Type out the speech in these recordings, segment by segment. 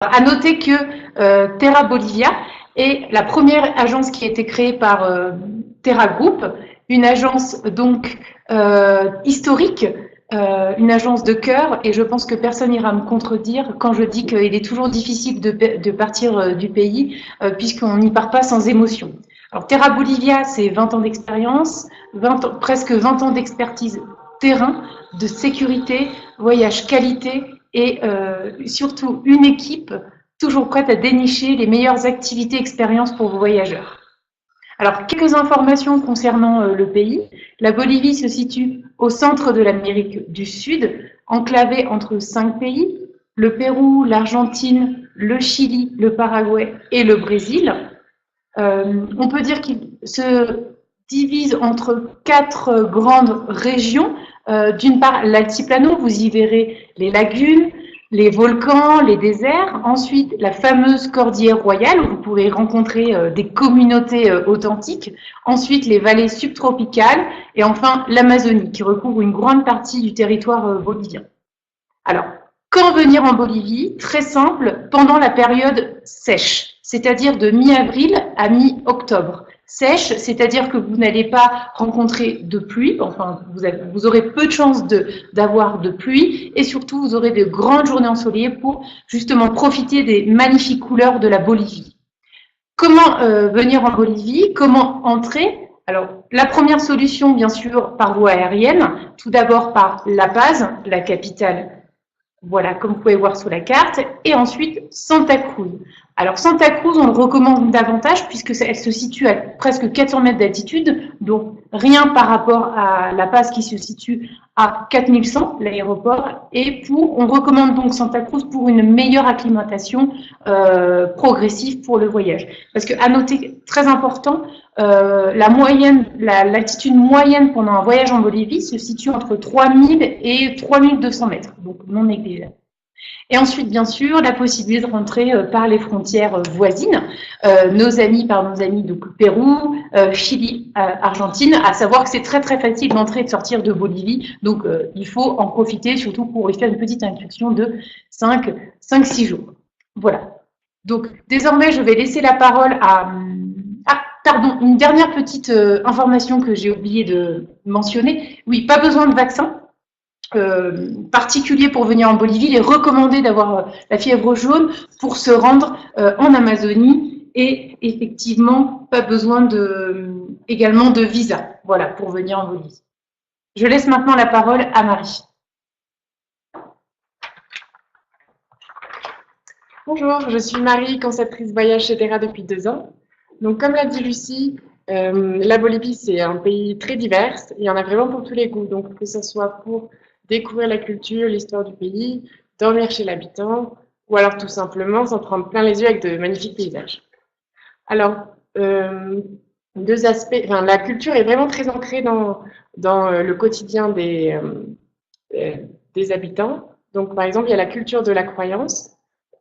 À noter que Terra Bolivia est la première agence qui a été créée par Terra Group, une agence donc historique, une agence de cœur, et je pense que personne n'ira me contredire quand je dis qu'il est toujours difficile de partir du pays puisqu'on n'y part pas sans émotion. Alors Terra Bolivia, c'est 20 ans d'expérience, presque 20 ans d'expertise terrain, de sécurité, voyage qualité et surtout une équipe toujours prête à dénicher les meilleures activités expériences pour vos voyageurs. Alors, quelques informations concernant le pays. La Bolivie se situe au centre de l'Amérique du Sud, enclavée entre 5 pays, le Pérou, l'Argentine, le Chili, le Paraguay et le Brésil. On peut dire qu'il se divise entre 4 grandes régions. D'une part, l'altiplano, vous y verrez les lagunes, les volcans, les déserts. Ensuite, la fameuse cordillère royale, où vous pourrez rencontrer des communautés authentiques. Ensuite, les vallées subtropicales. Et enfin, l'Amazonie, qui recouvre une grande partie du territoire bolivien. Alors, quand venir en Bolivie? Très simple, pendant la période sèche, c'est-à-dire de mi-avril à mi-octobre. Sèche, c'est-à-dire que vous n'allez pas rencontrer de pluie, enfin vous aurez peu de chances d'avoir de pluie, et surtout vous aurez de grandes journées ensoleillées pour justement profiter des magnifiques couleurs de la Bolivie. Comment venir en Bolivie? Comment entrer? Alors, la première solution, bien sûr, par voie aérienne, tout d'abord par La Paz, la capitale, voilà, comme vous pouvez voir sur la carte, et ensuite Santa Cruz. Alors Santa Cruz, on le recommande davantage puisque elle se situe à presque 400 mètres d'altitude, donc rien par rapport à La Paz qui se situe à 4100, l'aéroport, et on recommande donc Santa Cruz pour une meilleure acclimatation progressive pour le voyage. Parce que, à noter, très important, l'altitude moyenne pendant un voyage en Bolivie se situe entre 3000 et 3200 mètres, donc non négligeable. Et ensuite, bien sûr, la possibilité de rentrer par les frontières voisines, nos amis donc Pérou, Chili, Argentine, à savoir que c'est très très facile d'entrer et de sortir de Bolivie, donc il faut en profiter, surtout pour y faire une petite incursion de 5-6 jours. Voilà. Donc désormais, je vais laisser la parole à... Ah, pardon, une dernière petite information que j'ai oublié de mentionner. Oui, pas besoin de vaccin. Particulier pour venir en Bolivie, il est recommandé d'avoir la fièvre jaune pour se rendre en Amazonie et effectivement pas besoin également de visa, voilà, pour venir en Bolivie. Je laisse maintenant la parole à Marie. Bonjour, je suis Marie, conceptrice voyage chez Terra depuis 2 ans. Donc, comme l'a dit Lucie, la Bolivie, c'est un pays très divers. Il y en a vraiment pour tous les goûts. Donc, que ce soit pour découvrir la culture, l'histoire du pays, dormir chez l'habitant, ou alors tout simplement s'en prendre plein les yeux avec de magnifiques paysages. Alors, 2 aspects. Enfin, la culture est vraiment très ancrée dans le quotidien des habitants. Donc, par exemple, il y a la culture de la croyance.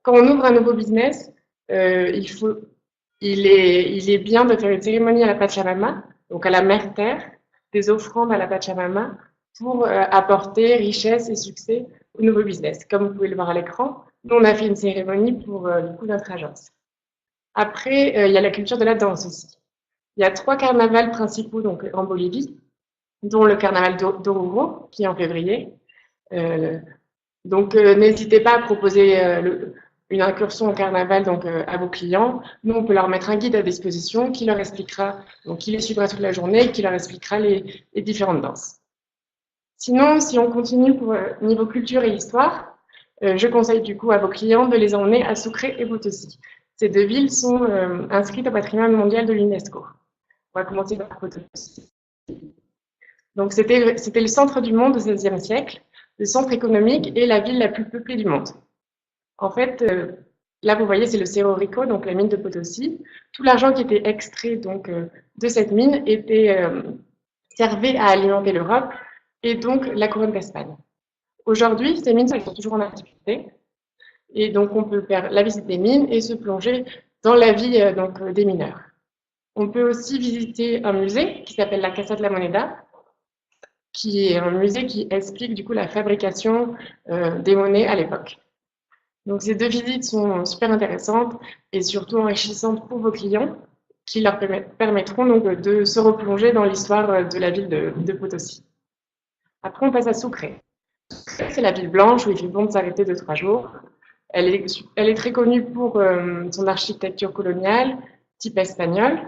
Quand on ouvre un nouveau business, il est bien de faire une cérémonie à la Pachamama, donc à la Mère Terre, des offrandes à la Pachamama pour apporter richesse et succès au nouveau business. Comme vous pouvez le voir à l'écran, nous, on a fait une cérémonie pour du coup, notre agence. Après, il y a la culture de la danse aussi. Il y a 3 carnavals principaux donc, en Bolivie, dont le carnaval d'Oruro, qui est en février. Donc, n'hésitez pas à proposer une incursion au carnaval donc, à vos clients. Nous, on peut leur mettre un guide à disposition qui leur expliquera, donc qui les suivra toute la journée et qui leur expliquera les différentes danses. Sinon, si on continue pour niveau culture et histoire, je conseille du coup à vos clients de les emmener à Sucre et Potosí. Ces 2 villes sont inscrites au patrimoine mondial de l'UNESCO. On va commencer par Potosí. Donc, c'était le centre du monde au XVIe siècle, le centre économique et la ville la plus peuplée du monde. En fait, là, vous voyez, c'est le Cerro Rico, donc la mine de Potosí. Tout l'argent qui était extrait donc, de cette mine servait à alimenter l'Europe et donc la couronne d'Espagne. Aujourd'hui, ces mines sont toujours en activité. Et donc, on peut faire la visite des mines et se plonger dans la vie des mineurs. On peut aussi visiter un musée qui s'appelle la Casa de la Moneda, qui est un musée qui explique du coup la fabrication des monnaies à l'époque. Donc ces 2 visites sont super intéressantes et surtout enrichissantes pour vos clients qui leur permettront donc de se replonger dans l'histoire de la ville de Potosi. Après, on passe à Sucre. C'est la ville blanche où il fait bon de s'arrêter 2-3 jours. Elle est très connue pour son architecture coloniale, type espagnol,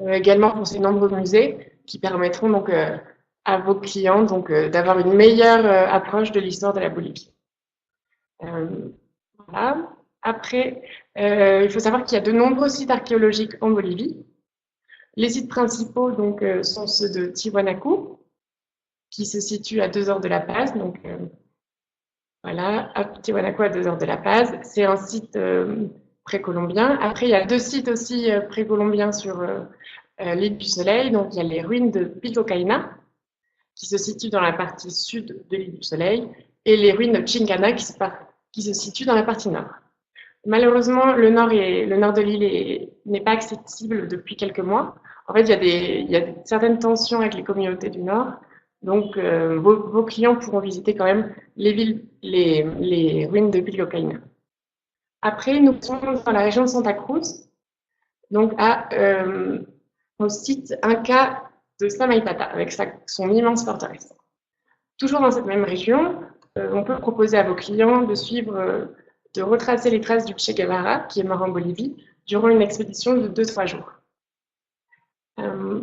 également pour ses nombreux musées qui permettront donc à vos clients donc d'avoir une meilleure approche de l'histoire de la Bolivie. Voilà. Après, il faut savoir qu'il y a de nombreux sites archéologiques en Bolivie. Les sites principaux donc sont ceux de Tiwanaku, qui se situe à 2 heures de La Paz. Donc voilà, à Tiwanaku à 2 heures de La Paz. C'est un site précolombien. Après, il y a 2 sites aussi précolombiens sur l'île du Soleil. Donc il y a les ruines de Pilcocaina, qui se situent dans la partie sud de l'île du Soleil, et les ruines de Chingana, qui se situent dans la partie nord. Malheureusement, le nord de l'île n'est pas accessible depuis quelques mois. En fait, il y a certaines tensions avec les communautés du nord. Donc, vos clients pourront visiter quand même les ruines de Pilcocaina. Après, nous sommes dans la région de Santa Cruz, donc au site Inca de Samaipata, avec son immense forteresse. Toujours dans cette même région, on peut proposer à vos clients de retracer les traces du Che Guevara, qui est mort en Bolivie, durant une expédition de 2-3 jours.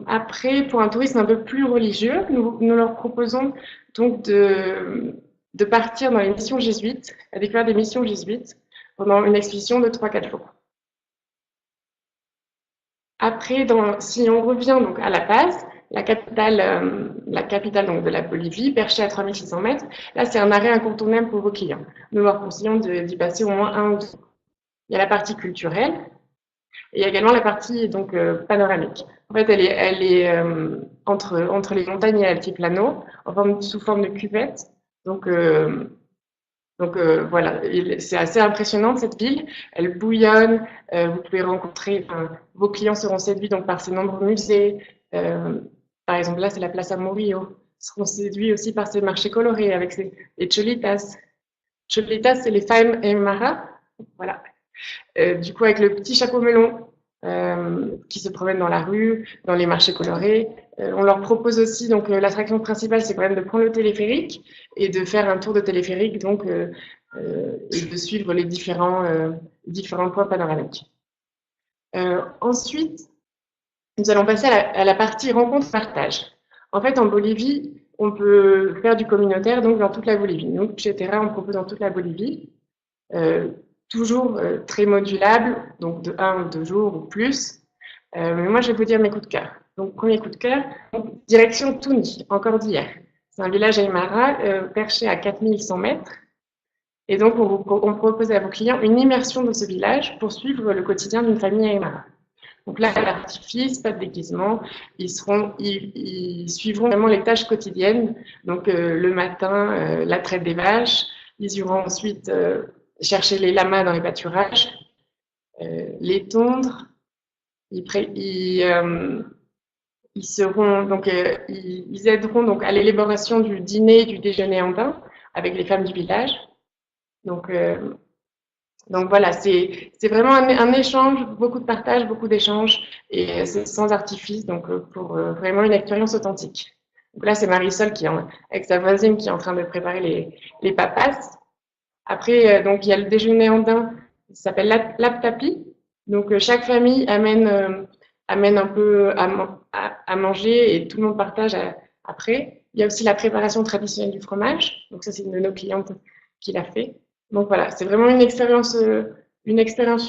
Après, pour un tourisme un peu plus religieux, nous leur proposons donc de partir dans les missions jésuites, à découvrir des missions jésuites, pendant une expédition de 3-4 jours. Après, si on revient donc à La Paz, la capitale donc de la Bolivie, perchée à 3600 mètres, là c'est un arrêt incontournable pour vos clients. Nous leur conseillons d'y passer au moins 1 ou 2 jours. Il y a la partie culturelle et il y a également la partie donc panoramique. En fait, elle est entre les montagnes et l'altiplano, sous forme de cuvette. Donc voilà, c'est assez impressionnant cette ville. Elle bouillonne. Vous pouvez rencontrer, vos clients seront séduits donc par ses nombreux musées. Par exemple, là, c'est la Plaza Murillo. Ils seront séduits aussi par ses marchés colorés avec les cholitas. Cholitas, c'est les femmes aymara. Voilà. Du coup, avec le petit chapeau melon qui se promènent dans la rue, dans les marchés colorés. On leur propose aussi, donc l'attraction principale, c'est quand même de prendre le téléphérique et de faire un tour de téléphérique, donc et de suivre les différents points panoramiques. Ensuite, nous allons passer à la partie rencontre-partage. En fait, en Bolivie, on peut faire du communautaire donc dans toute la Bolivie. Donc, chez Terra, on propose dans toute la Bolivie. Toujours très modulable, donc de 1 ou 2 jours ou plus. Mais moi, je vais vous dire mes coups de cœur. Donc, premier coup de cœur, direction Tuni, en Cordillère. C'est un village aymara perché à 4100 mètres. Et donc, on propose à vos clients une immersion dans ce village pour suivre le quotidien d'une famille aymara. Donc là, pas d'artifice, pas de déguisement. Ils suivront vraiment les tâches quotidiennes. Donc, le matin, la traite des vaches. Ils iront ensuite chercher les lamas dans les pâturages, les tondre. Ils aideront donc à l'élaboration du dîner et du déjeuner andin avec les femmes du village. Donc voilà, c'est vraiment un échange, beaucoup de partage, beaucoup d'échanges, et c'est sans artifice, donc pour vraiment une expérience authentique. Donc là, c'est Marisol avec sa voisine qui est en train de préparer les papas. Après, donc il y a le déjeuner andin, qui s'appelle l'aptapi. Donc chaque famille amène un peu à manger et tout le monde partage après. Il y a aussi la préparation traditionnelle du fromage. Donc ça, c'est une de nos clientes qui l'a fait. Donc voilà, c'est vraiment une expérience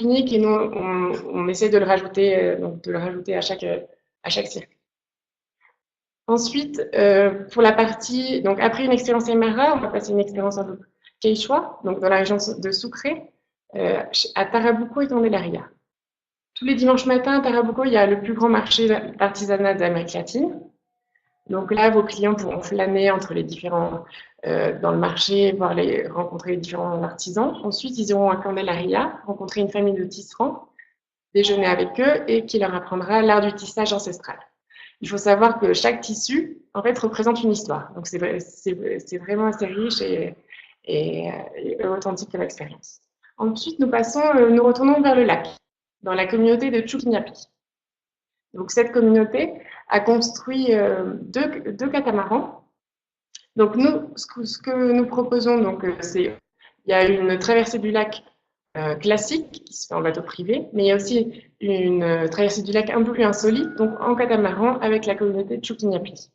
unique et nous, on essaie de le rajouter à chaque circuit. Ensuite, pour la partie, donc après une expérience Aymara, on va passer une expérience un peu Quechua, donc dans la région de Sucre, à Tarabuco et Candelaria. Tous les dimanches matins à Tarabuco, il y a le plus grand marché d'artisanat d'Amérique latine. Donc là, vos clients pourront flâner entre les différents dans le marché, rencontrer les différents artisans. Ensuite, ils iront à Candelaria, rencontrer une famille de tisserands, déjeuner avec eux et qui leur apprendra l'art du tissage ancestral. Il faut savoir que chaque tissu, en fait, représente une histoire. Donc c'est vraiment assez riche et authentique comme expérience. Ensuite, nous retournons vers le lac, dans la communauté de Chuquinhapi. Donc, cette communauté a construit deux catamarans. Donc, nous, ce que nous proposons, donc, il y a une traversée du lac classique qui se fait en bateau privé, mais il y a aussi une traversée du lac un peu plus insolite, donc en catamaran avec la communauté de Chuquinhapi.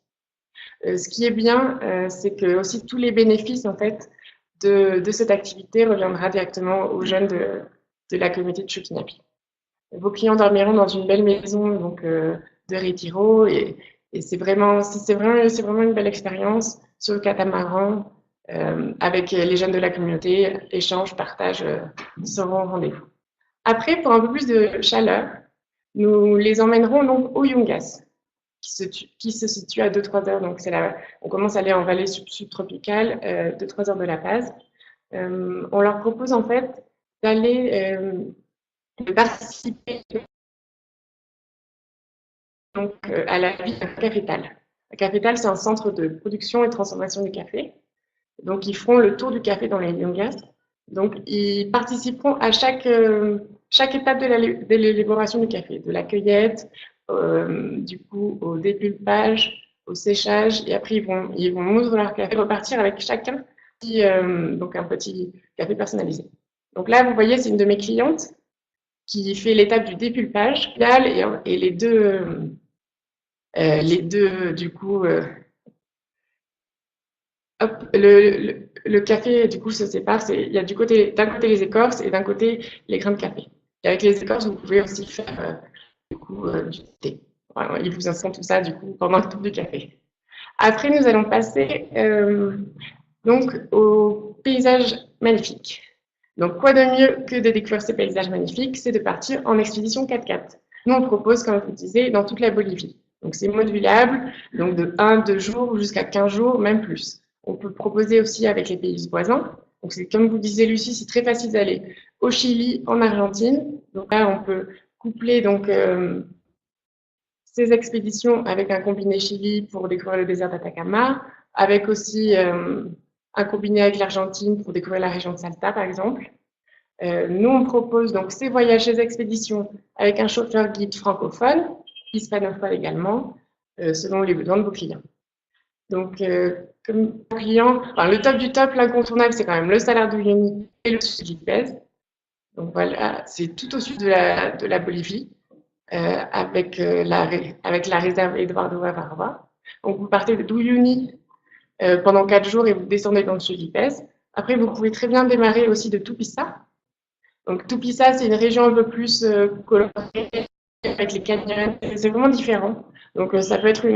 Ce qui est bien, c'est que aussi tous les bénéfices en fait de cette activité reviendra directement aux jeunes de la communauté de Chuquinhapi. Vos clients dormiront dans une belle maison donc, de Retiro et c'est vraiment une belle expérience sur le catamaran avec les jeunes de la communauté, échange, partage seront au rendez-vous. Après, pour un peu plus de chaleur, nous les emmènerons donc au Yungas, qui se situe à 2-3 heures. Donc on commence à aller en vallée subtropicale, 2-3 heures de La Paz. On leur propose en fait d'aller de participer donc, à la vie d'un cafétal. Un cafétal, c'est un centre de production et de transformation du café. Donc, ils feront le tour du café dans les Yungas. Donc, ils participeront à chaque étape de l'élaboration du café, de la cueillette, du coup, au dépulpage, au séchage, et après, ils vont moudre leur café, repartir avec chacun donc un petit café personnalisé. Donc là, vous voyez, c'est une de mes clientes qui fait l'étape du dépulpage et les deux du coup, hop, le café du coup se sépare. Il y a d'un côté les écorces et d'un côté les grains de café. Et avec les écorces, vous pouvez aussi faire du coup du thé. Voilà, ils vous inscrivent tout ça du coup pendant le tour du café. Après, nous allons passer donc au paysage magnifique. Donc, quoi de mieux que de découvrir ces paysages magnifiques, c'est de partir en expédition 4x4. Nous, on propose, comme je vous disais, dans toute la Bolivie. Donc, c'est modulable, donc de 1-2 jours jusqu'à 15 jours, même plus. On peut proposer aussi avec les pays voisins. Donc, c'est comme vous disiez, Lucie, c'est très facile d'aller au Chili, en Argentine. Donc là, on peut coupler donc ces expéditions avec un combiné Chili pour découvrir le désert d'Atacama, avec aussi un combiné avec l'Argentine pour découvrir la région de Salta, par exemple. Nous, on propose donc ces voyages, ces expéditions avec un chauffeur guide francophone, hispanophone également, selon les besoins de vos clients. Donc, comme client, enfin, le top du top, l'incontournable, c'est quand même le Salar de Uyuni et le sud du Pez. Donc voilà, c'est tout au sud de la Bolivie, avec la réserve Eduardo Avarva. Donc, vous partez de Uyuni pendant 4 jours et vous descendez dans le sud du Pez. Après, vous pouvez très bien démarrer aussi de Tupiza. Donc, Tupiza, c'est une région un peu plus colorée avec les canyons. C'est vraiment différent. Donc, ça peut être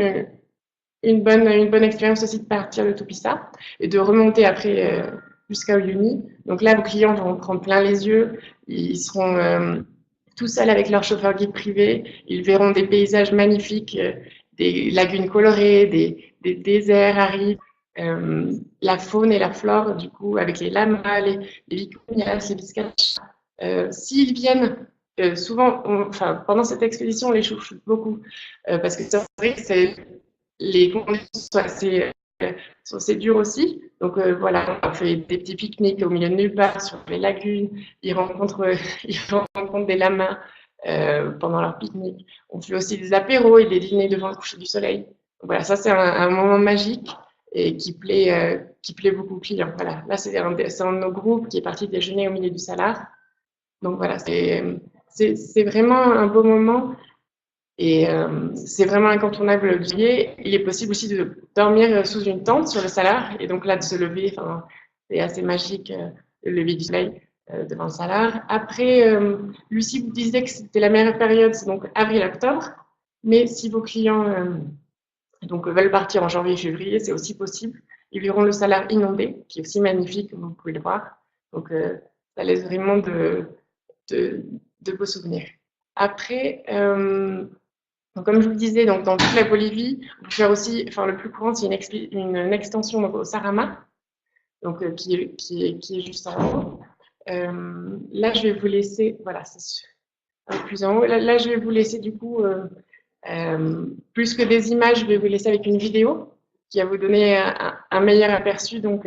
une bonne expérience aussi de partir de Tupiza et de remonter après jusqu'à Uyuni. Donc là, vos clients vont prendre plein les yeux. Ils seront tout seuls avec leur chauffeur guide privé. Ils verront des paysages magnifiques, des lagunes colorées, des déserts arides. La faune et la flore, du coup, avec les lamas, les vicuñas, les vizcachas. S'ils viennent, souvent, pendant cette expédition, on les chouchoute beaucoup, parce que c'est vrai que les conditions sont assez dures aussi. Donc voilà, on fait des petits pique-niques au milieu de nulle part sur les lagunes. Ils rencontrent des lamas pendant leur pique-nique. On fait aussi des apéros et des dîners devant le coucher du soleil. Donc voilà, ça c'est un moment magique et qui plaît beaucoup aux clients. Voilà, là c'est un de nos groupes qui est parti déjeuner au milieu du Salar. Donc voilà, c'est vraiment un beau moment et c'est vraiment incontournable de lier. Il est possible aussi de dormir sous une tente sur le Salar et donc là de se lever, c'est assez magique le lever du soleil devant le Salar. Après, Lucie vous disait que c'était la meilleure période, c'est donc avril-octobre, mais si vos clients donc veulent partir en janvier-février, c'est aussi possible. Ils verront le Salar inondé, qui est aussi magnifique, comme vous pouvez le voir. Donc ça laisse vraiment de beaux souvenirs. Après, donc comme je vous le disais, donc dans toute la Bolivie, on peut faire aussi, le plus courant, c'est une extension donc, au Sarama, donc qui est juste en haut. Là, je vais vous laisser, voilà, c'est plus en haut. Là, je vais vous laisser du coup, plus que des images, je vais vous laisser avec une vidéo qui va vous donner un meilleur aperçu donc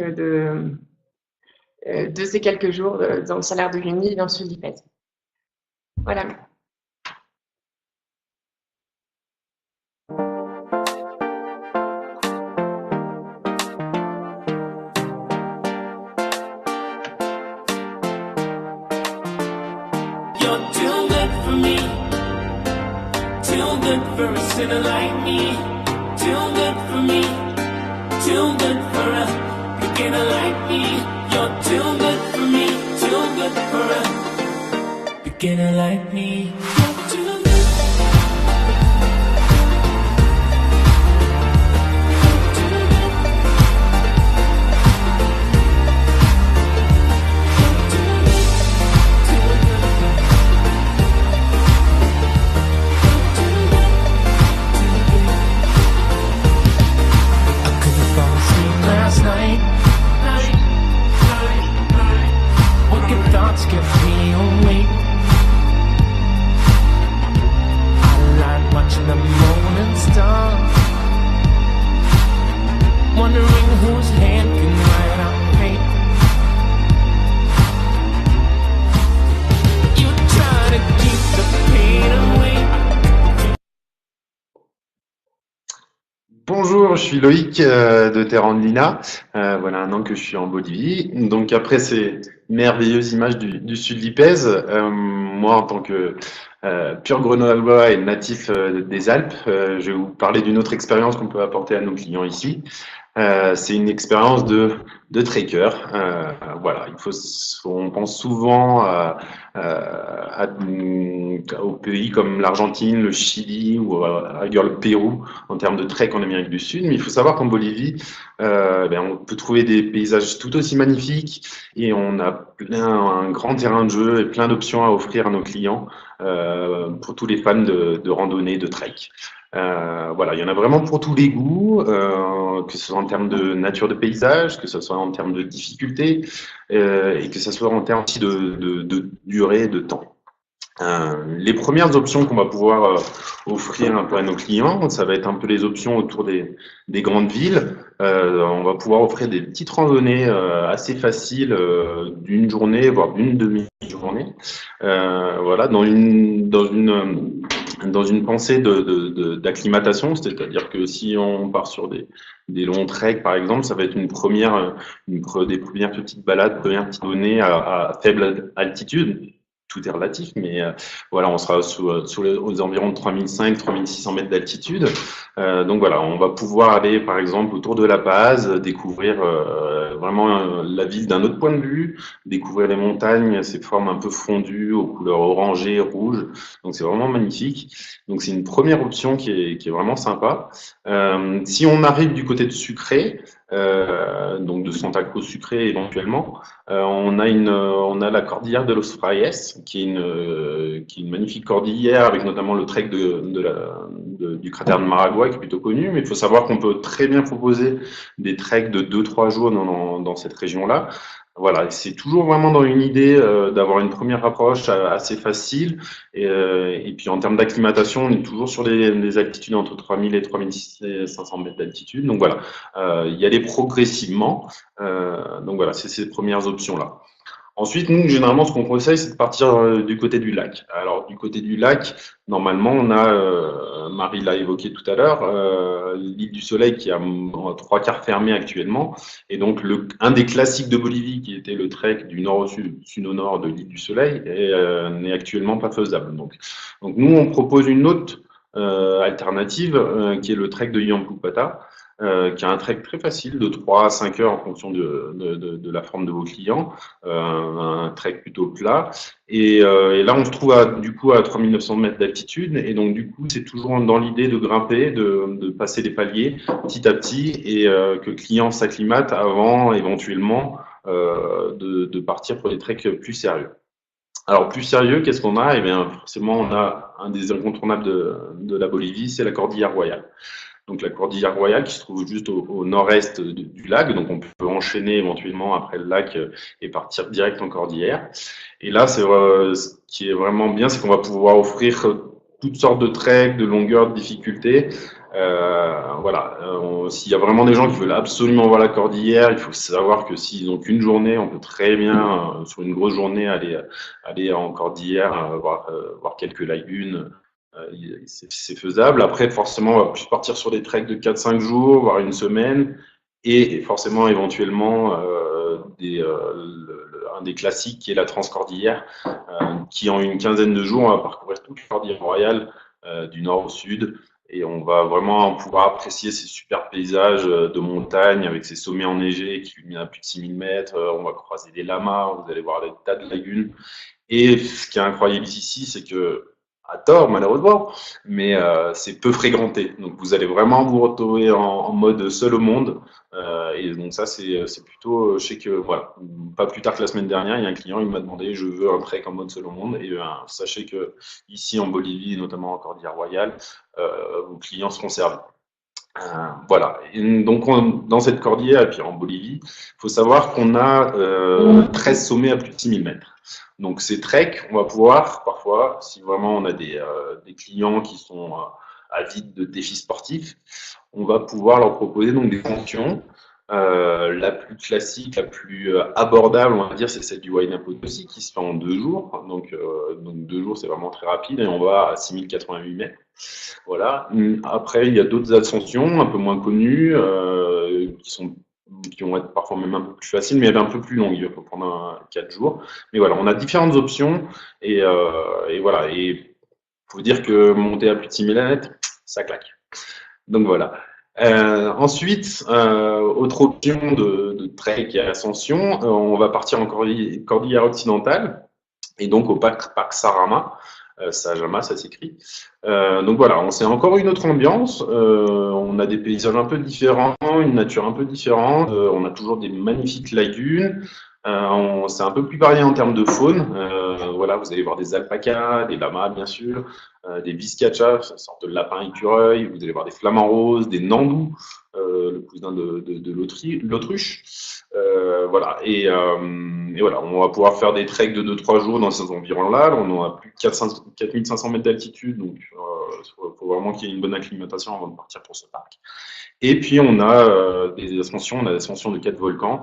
de ces quelques jours dans le Salaire de Uyuni et dans le Sud d'Ipèze. Voilà. You're too good for me, too good for a sinner like me, too good for me, too good for a beginner like me. You're too good for me, too good for a beginner like me. You're too good. Last night, wicked thoughts kept me awake. I like watching the morning star, wondering whose hand can write our fate. You try to keep the pain away. Bonjour, je suis Loïc de Terrandina. Voilà 1 an que je suis en Bolivie. Donc après ces merveilleuses images du sud d'Ipèze, moi en tant que pur grenoblois et natif des Alpes, je vais vous parler d'une autre expérience qu'on peut apporter à nos clients ici. C'est une expérience de trekker. Voilà, on pense souvent aux pays comme l'Argentine, le Chili ou ailleurs le Pérou en termes de trek en Amérique du Sud. Mais il faut savoir qu'en Bolivie, on peut trouver des paysages tout aussi magnifiques et on a un grand terrain de jeu et plein d'options à offrir à nos clients pour tous les fans de randonnée, de trek. Voilà, il y en a vraiment pour tous les goûts, que ce soit en termes de nature de paysage, que ce soit en termes de difficulté, et que ce soit en termes aussi de durée, de temps. Les premières options qu'on va pouvoir offrir un peu à nos clients, ça va être un peu les options autour des grandes villes. On va pouvoir offrir des petites randonnées assez faciles d'une journée, voire d'une demi-journée. Voilà, dans une pensée d'acclimatation, c'est-à-dire que si on part sur des longs treks, par exemple, ça va être des premières petites balades, premières petites données à faible altitude. Tout est relatif, mais voilà, on sera aux environs de 3500-3600 mètres d'altitude. Donc voilà, on va pouvoir aller, par exemple, autour de La Paz, découvrir vraiment la ville d'un autre point de vue, découvrir les montagnes, ces formes un peu fondues aux couleurs orangées, rouges. Donc c'est vraiment magnifique. Donc c'est une première option qui est vraiment sympa. Si on arrive du côté de Sucré, donc de Santa Cruz Sucré éventuellement, on a la cordillère de Los Frailes, qui est une magnifique cordillère avec notamment le trek du cratère de Maragua qui est plutôt connu, mais il faut savoir qu'on peut très bien proposer des treks de 2-3 jours dans cette région-là. Voilà, c'est toujours vraiment dans une idée d'avoir une première approche assez facile et puis en termes d'acclimatation, on est toujours sur des altitudes entre 3000 et 3500 mètres d'altitude. Donc voilà, y aller progressivement. Donc voilà, c'est ces premières options-là. Ensuite, nous, généralement, ce qu'on conseille, c'est de partir du côté du lac. Alors, du côté du lac, normalement, on a, Marie l'a évoqué tout à l'heure, l'île du Soleil qui a 3/4 fermée actuellement. Et donc, un des classiques de Bolivie, qui était le trek du nord au sud, sud au nord de l'île du Soleil, n'est actuellement pas faisable. Donc, nous, on propose une autre alternative, qui est le trek de Yampupata. Qui est un trek très facile de 3 à 5 heures en fonction de la forme de vos clients, un trek plutôt plat. Et là, on se trouve du coup à 3900 mètres d'altitude. Et donc, du coup, c'est toujours dans l'idée de grimper, de passer les paliers petit à petit et que le client s'acclimate avant éventuellement de partir pour des treks plus sérieux. Alors, plus sérieux, qu'est-ce qu'on a? Eh bien, forcément, on a un des incontournables de la Bolivie, c'est la Cordillère Royale. Donc la Cordillère Royale qui se trouve juste au nord-est du lac, donc on peut enchaîner éventuellement après le lac et partir direct en Cordillère. Et là, ce qui est vraiment bien, c'est qu'on va pouvoir offrir toutes sortes de treks, de longueurs, de difficultés, Voilà. S'il y a vraiment des gens qui veulent absolument voir la cordillère, il faut savoir que s'ils n'ont qu'une journée, on peut très bien, sur une grosse journée, aller en cordillère, voir quelques lagunes. C'est faisable. Après, forcément, on va plus partir sur des treks de 4-5 jours, voire une semaine, et forcément, éventuellement, un des classiques qui est la Transcordillère, qui en une quinzaine de jours, on va parcourir toute la cordillère royale, du nord au sud. Et on va vraiment pouvoir apprécier ces super paysages de montagne avec ces sommets enneigés qui culminent à plus de 6000 mètres. On va croiser des lamas, vous allez voir des tas de lagunes. Et ce qui est incroyable ici, c'est que, à tort malheureusement, mais c'est peu fréquenté. Donc vous allez vraiment vous retrouver en mode seul au monde. Et donc ça, c'est plutôt, je sais que, voilà, pas plus tard que la semaine dernière, il y a un client, il m'a demandé, je veux un trek en mode seul au monde. Et sachez que ici en Bolivie, et notamment en Cordillère Royale, vos clients seront servis. Voilà. Et donc, dans cette cordillère, et puis en Bolivie, il faut savoir qu'on a 13 sommets à plus de 6000 mètres. Donc, ces treks, on va pouvoir, parfois, si vraiment on a des clients qui sont avides de défis sportifs, on va pouvoir leur proposer donc des fonctions. La plus classique, la plus abordable, on va dire, c'est celle du Huayna Potosí qui se fait en 2 jours. Donc 2 jours, c'est vraiment très rapide et on va à 6088 mètres. Voilà. Après, il y a d'autres ascensions un peu moins connues qui vont être parfois même un peu plus faciles, mais un peu plus longues. Il faut prendre 4 jours. Mais voilà, on a différentes options et voilà. Et il faut dire que monter à plus de 6000 mètres, ça claque. Donc voilà. Ensuite, autre option de trek et ascension, on va partir en cordillère occidentale et donc au parc Sajama. Sajama, ça s'écrit. Donc voilà, c'est encore une autre ambiance. On a des paysages un peu différents, une nature un peu différente. On a toujours des magnifiques lagunes. C'est un peu plus varié en termes de faune. Voilà, vous allez voir des alpacas, des lamas bien sûr, des vizcachas, une sorte de lapin écureuil. Vous allez voir des flamants roses, des nandous, le cousin de l'autruche. Voilà. Et voilà, on va pouvoir faire des treks de 2-3 jours dans ces environs-là. On a plus de 4500 mètres d'altitude, donc il faut vraiment qu'il y ait une bonne acclimatation avant de partir pour ce parc. Et puis on a des ascensions, on a l'ascension de 4 volcans,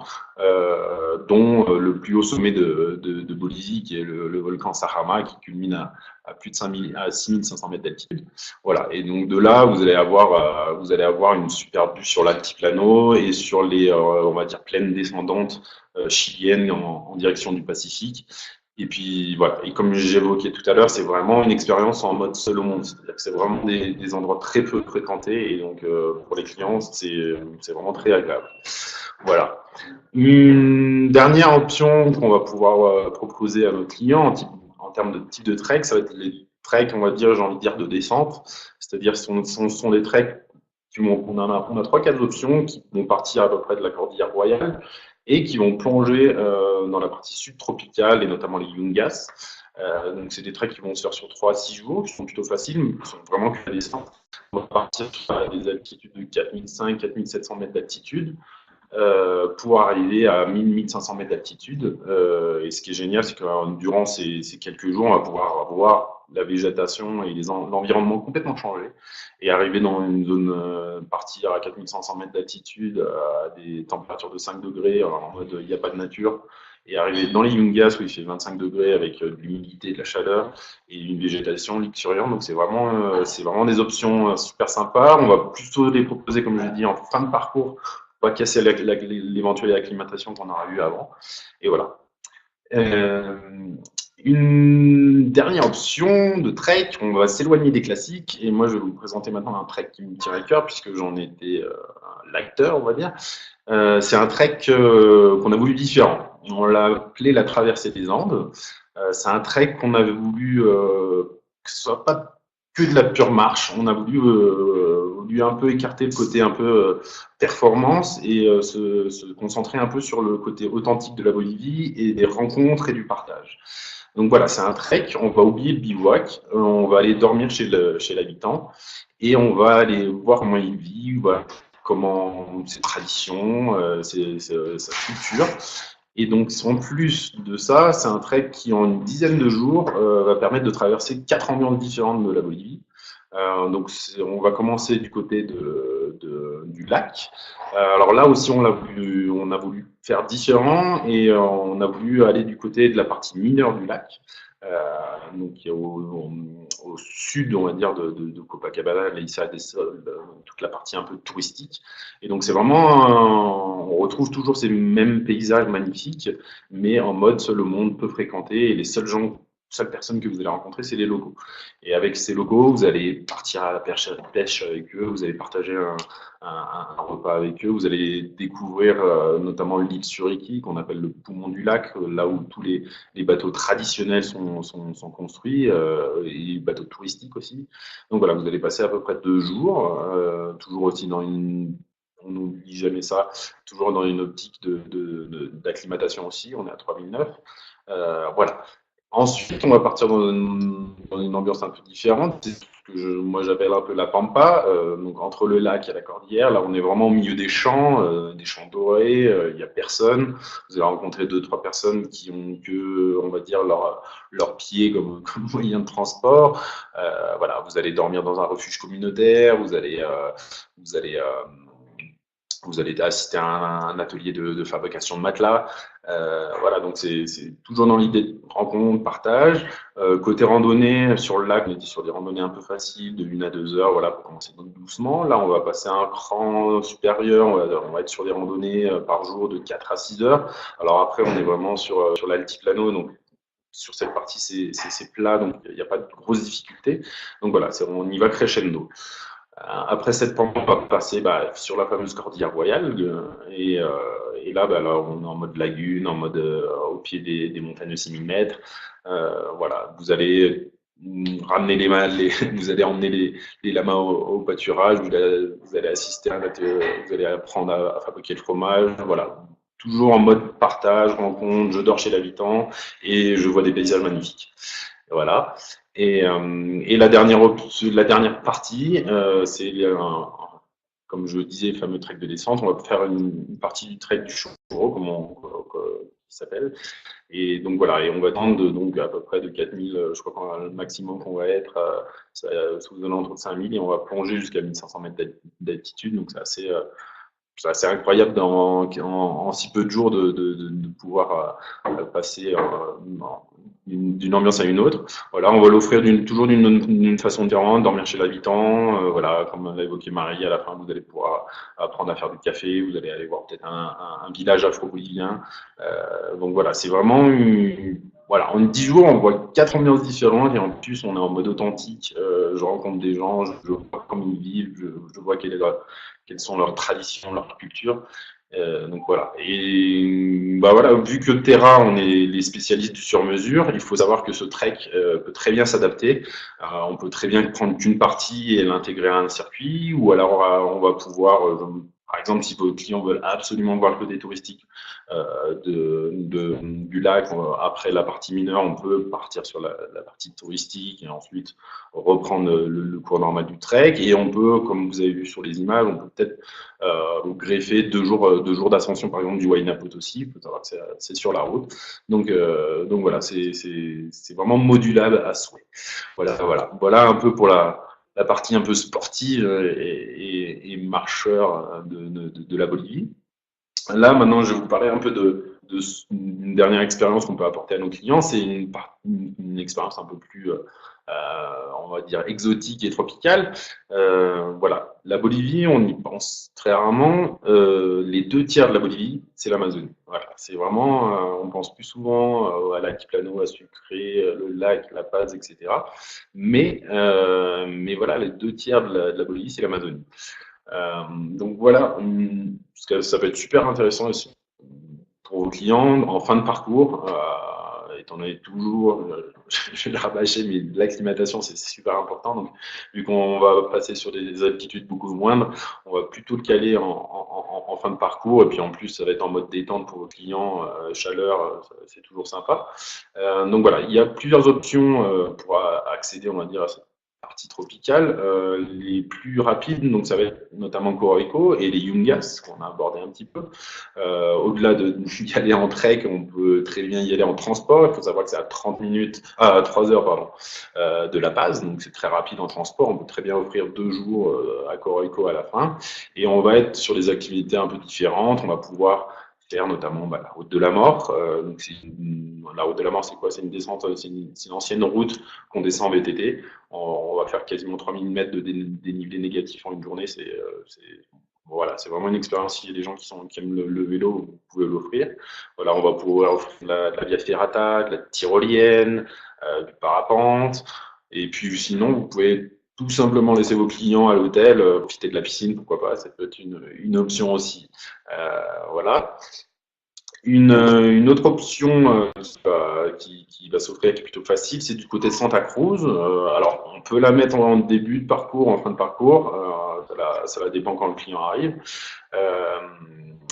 dont le plus haut sommet de Bolivie, qui est le volcan Sajama, qui culmine à plus de 6500 mètres d'altitude. Voilà. Et donc de là, vous allez avoir une super vue sur l'altiplano et sur les, on va dire, plaines descendantes chiliennes en direction du Pacifique. Et puis voilà, et comme j'évoquais tout à l'heure, c'est vraiment une expérience en mode seul au monde. C'est-à-dire que c'est vraiment des endroits très peu fréquentés et donc pour les clients, c'est vraiment très agréable. Voilà. Une dernière option qu'on va pouvoir proposer à nos clients en termes de type de trek, ça va être les treks, on va dire, j'ai envie de dire, de descente. C'est-à-dire que ce sont des treks on a 3-4 options qui vont partir à peu près de la Cordillère Royale et qui vont plonger dans la partie subtropicale et notamment les Yungas. Donc c'est des treks qui vont se faire sur 3-6 jours, qui sont plutôt faciles, mais qui sont vraiment que la descente. On va partir à des altitudes de 4500-4700 mètres d'altitude pour arriver à 1000-1500 mètres d'altitude. Et ce qui est génial, c'est que durant ces quelques jours, on va pouvoir voir la végétation et l'environnement complètement changé et arriver dans une zone, partir à 4500 mètres d'altitude à des températures de 5 degrés en mode il n'y a pas de nature et arriver dans les Yungas où il fait 25 degrés avec de l'humidité, de la chaleur et une végétation luxuriante. Donc c'est vraiment des options super sympas. On va plutôt les proposer, comme je l'ai dit, en fin de parcours, pas casser l'éventuelle acclimatation qu'on aura eu avant. Et voilà. Une dernière option de trek, on va s'éloigner des classiques et moi je vais vous présenter maintenant un trek qui me tient à cœur puisque j'en étais l'acteur, on va dire. C'est un trek qu'on a voulu différent. On l'a appelé la traversée des Andes. C'est un trek qu'on avait voulu que ce soit pas que de la pure marche. On a voulu un peu écarter le côté un peu performance et se concentrer un peu sur le côté authentique de la Bolivie et des rencontres et du partage. Donc voilà, c'est un trek, on va oublier le bivouac, on va aller dormir chez l'habitant et on va aller voir comment il vit, voilà, comment ses traditions, sa culture. Et donc en plus de ça, c'est un trek qui en une dizaine de jours va permettre de traverser 4 ambiances différentes de la Bolivie. Donc on va commencer du côté du lac. Alors là aussi on a voulu faire différent et on a voulu aller du côté de la partie mineure du lac. Donc au sud, on va dire, de Copacabana, l'Issa des Sols, toute la partie un peu touristique. Et donc c'est vraiment, on retrouve toujours ces mêmes paysages magnifiques, mais en mode seul le monde peut fréquenter et les seules personnes que vous allez rencontrer, c'est les locaux. Et avec ces locaux, vous allez partir à la pêche avec eux, vous allez partager un repas avec eux, vous allez découvrir notamment l'île Suriki, qu'on appelle le poumon du lac, là où tous les bateaux traditionnels sont construits, et les bateaux touristiques aussi. Donc voilà, vous allez passer à peu près 2 jours, toujours aussi on n'oublie jamais ça, toujours dans une optique d'acclimatation aussi, on est à 3009. Voilà. Ensuite, on va partir dans une ambiance un peu différente. C'est ce que moi j'appelle un peu la pampa. Donc entre le lac et la cordillère, là on est vraiment au milieu des champs dorés. Il n'y a personne. Vous allez rencontrer 2-3 personnes qui ont que, on va dire, leur pied comme moyen de transport. Voilà, vous allez dormir dans un refuge communautaire. Vous allez assister à un atelier de fabrication de matelas. Voilà, donc c'est toujours dans l'idée de rencontre, partage. Côté randonnée, sur le lac, on était sur des randonnées un peu faciles, de 1 à 2 heures, voilà, pour commencer doucement. Là, on va passer à un cran supérieur, on va être sur des randonnées par jour de 4 à 6 heures. Alors après, on est vraiment sur l'altiplano, donc sur cette partie, c'est plat, donc il n'y a pas de grosses difficultés. Donc voilà, on y va crescendo. Après cette pente, on va passer sur la fameuse cordillère royale et là, on est en mode lagune, en mode au pied des montagnes de 6000 mètres. Voilà, vous allez ramener vous allez emmener les lamas au pâturage, vous allez assister à vous allez apprendre à fabriquer le fromage. Voilà, toujours en mode partage, rencontre, je dors chez l'habitant et je vois des paysages magnifiques. Voilà. Et la dernière partie, c'est comme je le disais, le fameux trek de descente. On va faire une partie du trek du Choureau, qui s'appelle. Et donc voilà, et on va tendre donc à peu près de 4000, je crois que le maximum qu'on va être, sous aux alentours de 5000, et on va plonger jusqu'à 1500 mètres d'altitude. Donc c'est assez incroyable en si peu de jours de pouvoir passer d'une ambiance à une autre. Voilà, on va l'offrir toujours d'une façon différente, dormir chez l'habitant. Voilà, comme l'a évoqué Marie, à la fin, vous allez pouvoir apprendre à faire du café, vous allez aller voir peut-être un village afro-bolivien. Donc voilà, c'est vraiment voilà, en 10 jours, on voit 4 ambiances différentes et en plus, on est en mode authentique. Je rencontre des gens, je vois comment ils vivent, je vois quelles sont leurs traditions, leur culture. Donc voilà. Et voilà, vu que Terra, on est les spécialistes du sur-mesure, il faut savoir que ce trek peut très bien s'adapter. On peut très bien prendre qu'une partie et l'intégrer à un circuit, ou alors on va pouvoir, par exemple, si vos clients veulent absolument voir le côté touristique du lac, après la partie mineure, on peut partir sur la partie touristique et ensuite reprendre le cours normal du trek. Et on peut, comme vous avez vu sur les images, on peut peut-être greffer 2 jours d'ascension, par exemple, du Huayna Potosí. Il faut savoir que c'est sur la route. Donc voilà, c'est vraiment modulable à souhait. Voilà un peu pour la partie un peu sportive et marcheur de la Bolivie. Là, maintenant, je vais vous parler un peu d'une dernière expérience qu'on peut apporter à nos clients. C'est une expérience un peu plus, on va dire, exotique et tropicale. Voilà, la Bolivie, on y pense très rarement. Les 2 tiers de la Bolivie, c'est l'Amazonie. Voilà, c'est vraiment, on pense plus souvent à l'altiplano, à Sucré, le lac, La Paz, etc. Mais voilà, les 2 tiers de la Bolivie, c'est l'Amazonie. Donc voilà, parce que ça peut être super intéressant aussi pour vos clients en fin de parcours, étant donné toujours, je vais le rabâcher, mais l'acclimatation c'est super important. Donc vu qu'on va passer sur des altitudes beaucoup moindres, on va plutôt le caler en fin de parcours, et puis en plus ça va être en mode détente pour vos clients, chaleur, c'est toujours sympa. Donc voilà, il y a plusieurs options pour accéder, on va dire, à partie tropicale. Les plus rapides, donc ça va être notamment Coroico et les Yungas, qu'on a abordé un petit peu. Au-delà d'y aller en trek, on peut très bien y aller en transport. Il faut savoir que c'est à 30 minutes, 3 heures, pardon, de La Paz, donc c'est très rapide en transport. On peut très bien offrir 2 jours à Coroico à la fin. Et on va être sur des activités un peu différentes. On va pouvoir faire notamment la route de la mort. Donc la route de la mort, c'est quoi? C'est une descente, c'est une ancienne route qu'on descend en VTT. On va faire quasiment 3000 mètres de dénivelé négatif en une journée. Voilà, c'est vraiment une expérience. S'il y a des gens qui aiment le vélo, vous pouvez l'offrir. Voilà, on va pouvoir offrir de la via ferrata, de la tyrolienne, du parapente. Et puis sinon, vous pouvez tout simplement laisser vos clients à l'hôtel, profiter de la piscine, pourquoi pas, ça peut être une option aussi. Voilà. Une autre option qui va s'offrir, qui est plutôt facile, c'est du côté de Santa Cruz. Alors, on peut la mettre en début de parcours, en fin de parcours. Ça va dépendre quand le client arrive.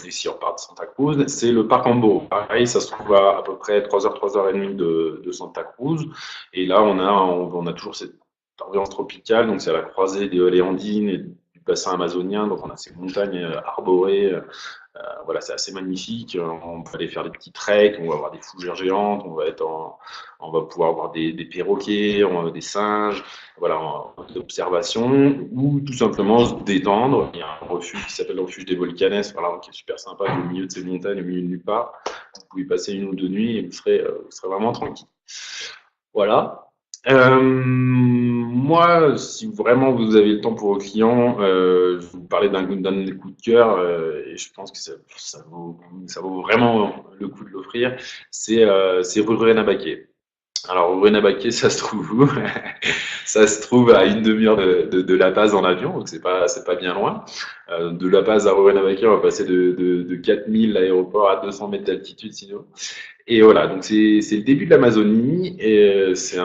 Et si on part de Santa Cruz, c'est le parc Ambo. Pareil, ça se trouve à peu près 3h, 3h30 de Santa Cruz. Et là, on a toujours cette ambiance tropicale. Donc, c'est à la croisée des vallées andines et du bassin amazonien. Donc, on a ces montagnes arborées. Voilà, c'est assez magnifique. On peut aller faire des petits treks, on va avoir des fougères géantes, on va pouvoir avoir des perroquets, des singes, voilà, d'observation, ou tout simplement se détendre. Il y a un refuge qui s'appelle le refuge des Volcanes, voilà, qui est super sympa, au milieu de ces montagnes, au milieu de nulle part. Vous pouvez passer 1 ou 2 nuits et vous serez vraiment tranquille. Voilà. Moi, si vraiment vous avez le temps pour vos clients, je vais vous parler d'un de mes coups de cœur, et je pense que ça vaut vraiment le coup de l'offrir. C'est Ruruena-Baqué. Alors, Ruruena-Baqué, ça se trouve où? Ça se trouve à 1 demi-heure de La Paz en avion, donc c'est pas bien loin. De La Paz à Ruruena-Baqué, on va passer de 4000 l'aéroport à 200 mètres d'altitude sinon. Et voilà, donc c'est le début de l'Amazonie, et c'est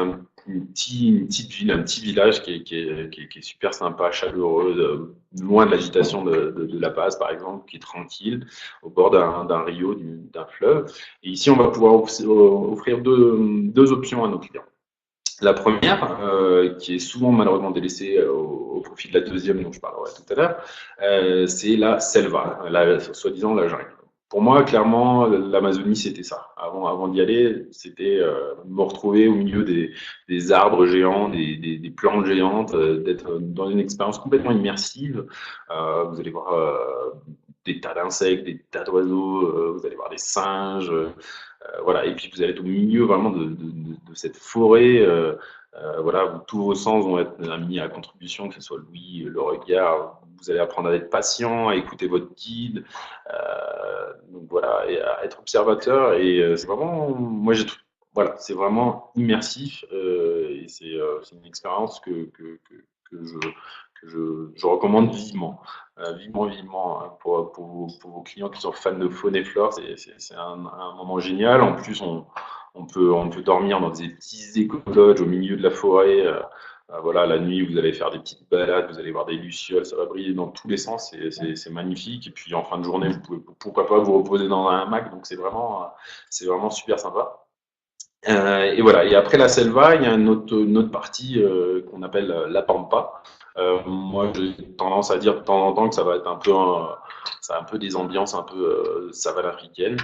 une petite ville, un petit village qui est super sympa, chaleureux, loin de l'agitation de La Paz, par exemple, qui est tranquille, au bord d'un rio, d'un fleuve. Et ici, on va pouvoir offrir deux options à nos clients. La première, qui est souvent malheureusement délaissée au profit de la deuxième, dont je parlerai tout à l'heure, c'est la selva, soi-disant la jungle. Pour moi, clairement, l'Amazonie, c'était ça. Avant d'y aller, c'était me retrouver au milieu des arbres géants, des plantes géantes, d'être dans une expérience complètement immersive. Vous allez voir des tas d'insectes, des tas d'oiseaux, vous allez voir des singes, voilà. Et puis vous allez être au milieu vraiment de cette forêt. Voilà, où tous vos sens vont être mis à contribution, que ce soit l'ouïe, le regard. Vous allez apprendre à être patient, à écouter votre guide, donc voilà, et à être observateur. Et c'est vraiment, moi voilà, c'est vraiment immersif, et c'est une expérience que je recommande vivement, vivement pour vos clients qui sont fans de faune et flore. C'est un moment génial. En plus, on peut dormir dans des petits éco-lodges au milieu de la forêt. Voilà, la nuit, vous allez faire des petites balades, vous allez voir des lucioles, ça va briller dans tous les sens, c'est magnifique. Et puis en fin de journée, vous pouvez pourquoi pas vous reposer dans un hamac, donc c'est vraiment super sympa. Et voilà. Et après la selva, il y a une autre partie qu'on appelle la pampa. Moi, j'ai tendance à dire de temps en temps que ça va être ça a un peu des ambiances un peu savane africaine.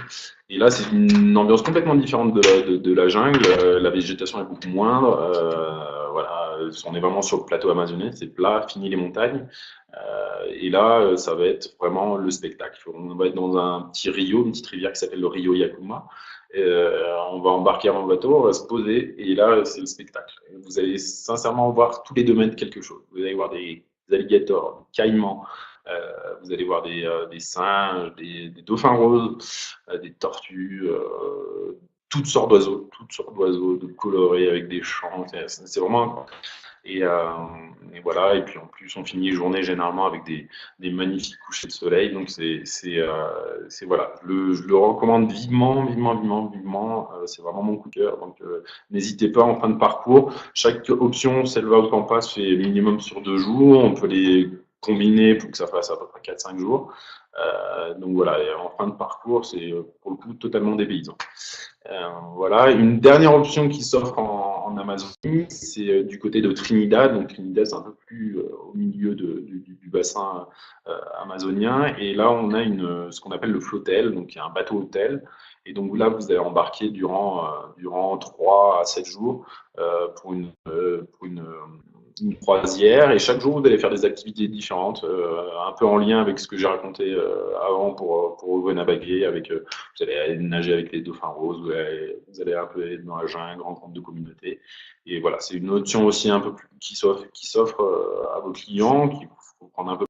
Et là, c'est une ambiance complètement différente de la jungle. La végétation est beaucoup moindre. Voilà, on est vraiment sur le plateau amazonien, c'est plat, fini les montagnes. Et là, ça va être vraiment le spectacle. On va être dans un petit rio, une petite rivière qui s'appelle le Rio Yacuma. On va embarquer avant le bateau, on va se poser, et là, c'est le spectacle. Vous allez sincèrement voir tous les domaines quelque chose. Vous allez voir des alligators, des caïmans, vous allez voir des singes, des dauphins roses, des tortues, toutes sortes d'oiseaux, de colorés avec des chants. C'est vraiment. Et voilà. Et puis en plus, on finit les journées généralement avec des magnifiques couchers de soleil. Donc c'est voilà. Je le recommande vivement. C'est vraiment mon coup de cœur. Donc n'hésitez pas en fin de parcours. Chaque option, selva ou pampa, se fait minimum sur 2 jours. On peut les combiner pour que ça fasse à peu près 4-5 jours. Donc voilà, et en fin de parcours, c'est pour le coup totalement dépaysant. Voilà, une dernière option qui s'offre en en Amazonie, c'est du côté de Trinidad. Donc Trinidad, c'est un peu plus au milieu du bassin amazonien. Et là, on a ce qu'on appelle le flotel, donc il y a un bateau hôtel. Et donc là, vous allez embarquer durant 3 à 7 jours pour une croisière, et chaque jour vous allez faire des activités différentes, un peu en lien avec ce que j'ai raconté avant pour Ogonabagué, vous allez aller nager avec les dauphins roses, vous allez un peu être dans la jungle, rencontre de communauté, et voilà, c'est une notion aussi un peu plus qui s'offre à vos clients, qui faut prendre un peu